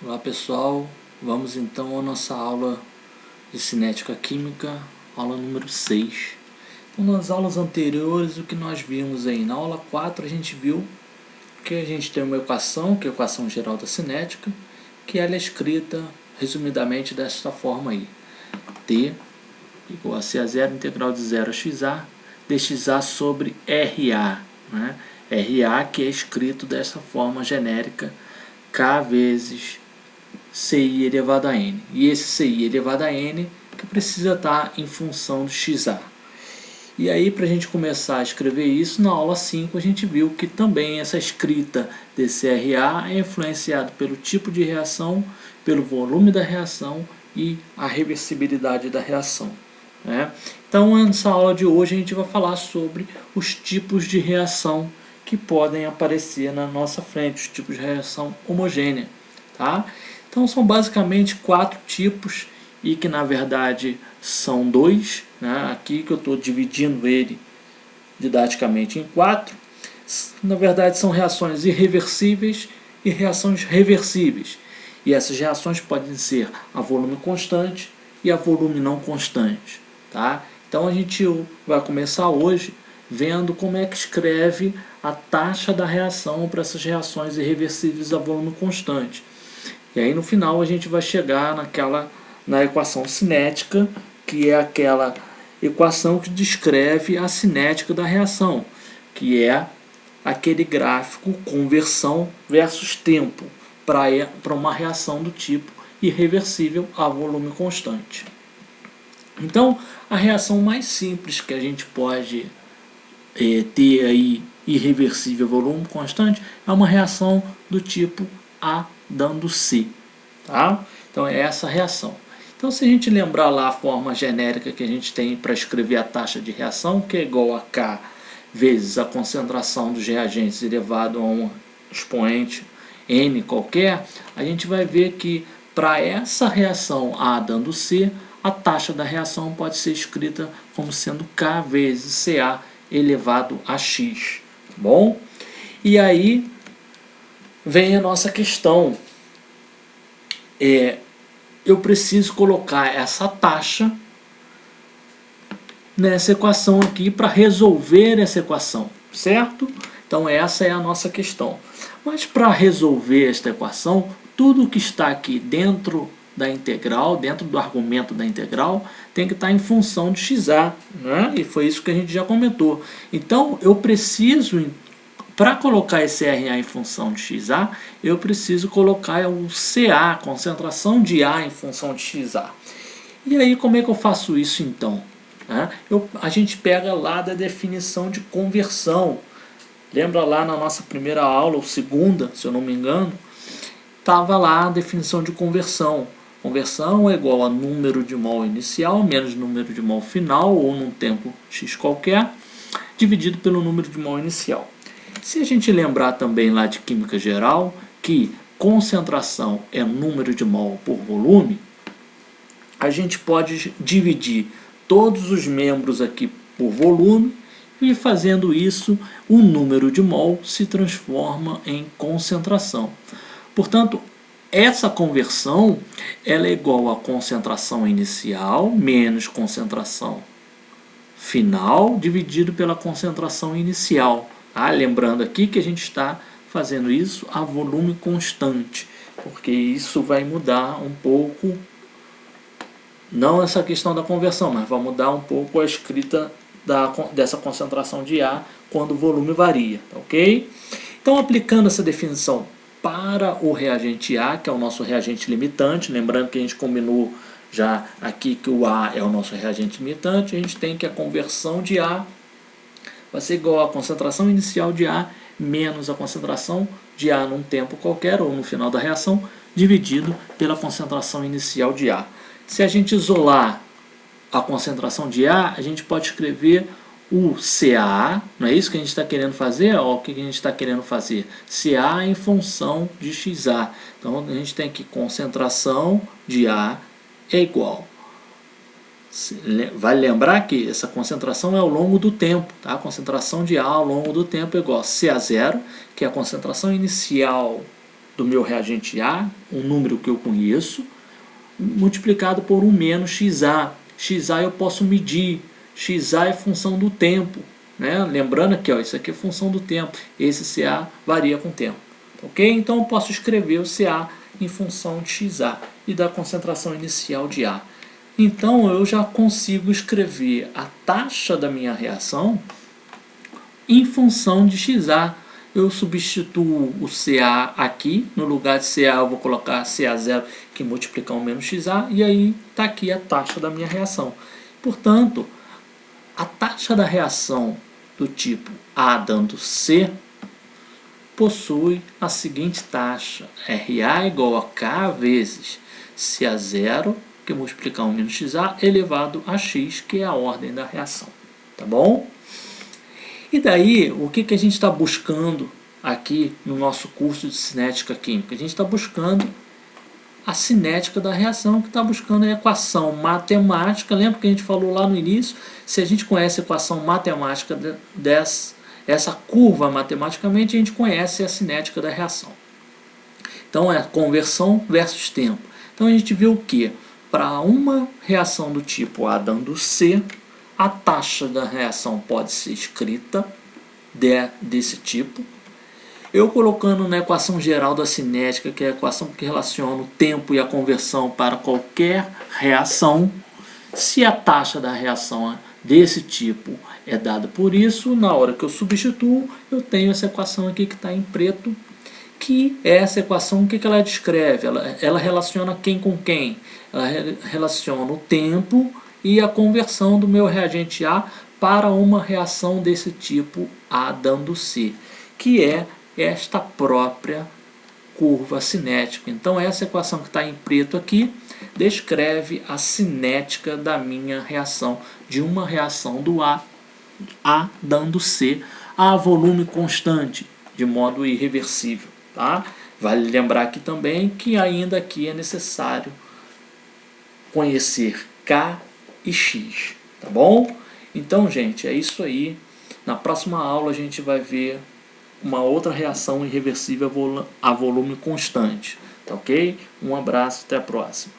Olá pessoal, vamos então à nossa aula de cinética química, aula número 6. Então, nas aulas anteriores, o que nós vimos aí? Na aula 4 a gente viu que a gente tem uma equação, que é a equação geral da cinética, que ela é escrita resumidamente desta forma aí: T igual a CA0 integral de 0 a XA dXA sobre RA, né? RA que é escrito dessa forma genérica, K vezes CI elevado a N. E esse CI elevado a N que precisa estar em função do XA. E aí, para a gente começar a escrever isso, na aula 5 a gente viu que também essa escrita desse RA é influenciado pelo tipo de reação, pelo volume da reação e a reversibilidade da reação, né? Então, nessa aula de hoje a gente vai falar sobre os tipos de reação que podem aparecer na nossa frente, os tipos de reação homogênea, tá? Então são basicamente 4 tipos e que na verdade são 2, né? Aqui que eu estou dividindo ele didaticamente em 4. Na verdade são reações irreversíveis e reações reversíveis. E essas reações podem ser a volume constante e a volume não constante, tá? Então a gente vai começar hoje vendo como é que escreve a taxa da reação para essas reações irreversíveis a volume constante. E aí no final a gente vai chegar na equação cinética, que é aquela equação que descreve a cinética da reação, que é aquele gráfico conversão versus tempo para uma reação do tipo irreversível a volume constante. Então, a reação mais simples que a gente pode ter aí irreversível a volume constante é uma reação do tipo A dando C, tá? Então é essa a reação. Então, se a gente lembrar lá a forma genérica que a gente tem para escrever a taxa de reação, que é igual a K vezes a concentração dos reagentes elevado a um expoente N qualquer, a gente vai ver que para essa reação A dando C, a taxa da reação pode ser escrita como sendo K vezes Ca elevado a X, tá bom? E aí vem a nossa questão. Eu preciso colocar essa taxa nessa equação aqui para resolver essa equação, certo? Então essa é a nossa questão. Mas para resolver esta equação, tudo que está aqui dentro da integral, dentro do argumento da integral, tem que estar em função de XA, né? E foi isso que a gente já comentou. Então eu preciso, para colocar esse RA em função de XA, eu preciso colocar o CA, concentração de A em função de XA. E aí como é que eu faço isso então? A gente pega lá da definição de conversão. Lembra lá na nossa primeira aula, ou segunda, se eu não me engano, estava lá a definição de conversão. Conversão é igual a número de mol inicial menos número de mol final, ou num tempo x qualquer, dividido pelo número de mol inicial. Se a gente lembrar também lá de química geral, que concentração é número de mol por volume, a gente pode dividir todos os membros aqui por volume, e fazendo isso, o número de mol se transforma em concentração. Portanto, essa conversão ela é igual a concentração inicial menos concentração final dividido pela concentração inicial. Lembrando aqui que a gente está fazendo isso a volume constante, porque isso vai mudar um pouco, não essa questão da conversão, mas vai mudar um pouco a escrita dessa concentração de A quando o volume varia, ok? Então, aplicando essa definição para o reagente A, que é o nosso reagente limitante, lembrando que a gente combinou já aqui que o A é o nosso reagente limitante, a gente tem que a conversão de A vai ser igual à concentração inicial de A menos a concentração de A num tempo qualquer, ou no final da reação, dividido pela concentração inicial de A. Se a gente isolar a concentração de A, a gente pode escrever o CA, não é isso que a gente está querendo fazer? O que a gente está querendo fazer? CA em função de XA. Então a gente tem que concentração de A é igual. Vale lembrar que essa concentração é ao longo do tempo, tá? A concentração de A ao longo do tempo é igual a CA0, que é a concentração inicial do meu reagente A, um número que eu conheço, multiplicado por 1 menos XA. XA eu posso medir, XA é função do tempo, né? Lembrando aqui, ó, isso aqui é função do tempo, esse CA varia com o tempo, ok? Então eu posso escrever o CA em função de XA e da concentração inicial de A. Então eu já consigo escrever a taxa da minha reação em função de XA. Eu substituo o CA aqui, no lugar de CA eu vou colocar CA0, que multiplica 1 menos XA, e aí está aqui a taxa da minha reação. Portanto, a taxa da reação do tipo A dando C possui a seguinte taxa: RA igual a K vezes CA0, que multiplica 1 menos XA, elevado a X, que é a ordem da reação. Tá bom? E daí, o que a gente está buscando aqui no nosso curso de cinética química? A gente está buscando a cinética da reação, que está buscando a equação matemática. Lembra que a gente falou lá no início? Se a gente conhece a equação matemática essa curva matematicamente, a gente conhece a cinética da reação. Então é conversão versus tempo. Então a gente viu que para uma reação do tipo A dando C, a taxa da reação pode ser escrita desse tipo. Eu colocando na equação geral da cinética, que é a equação que relaciona o tempo e a conversão para qualquer reação, se a taxa da reação desse tipo é dada por isso, na hora que eu substituo, eu tenho essa equação aqui que está em preto, que é essa equação, o que ela descreve? Ela relaciona quem com quem? Ela relaciona o tempo e a conversão do meu reagente A para uma reação desse tipo A dando C, que é esta própria curva cinética. Então essa equação que está em preto aqui descreve a cinética da minha reação, de uma reação do A dando C a volume constante, de modo irreversível. Tá? Vale lembrar aqui também que ainda aqui é necessário conhecer K e X, tá bom? Então, gente, é isso aí. Na próxima aula a gente vai ver uma outra reação irreversível a volume constante, tá ok? Um abraço, até a próxima.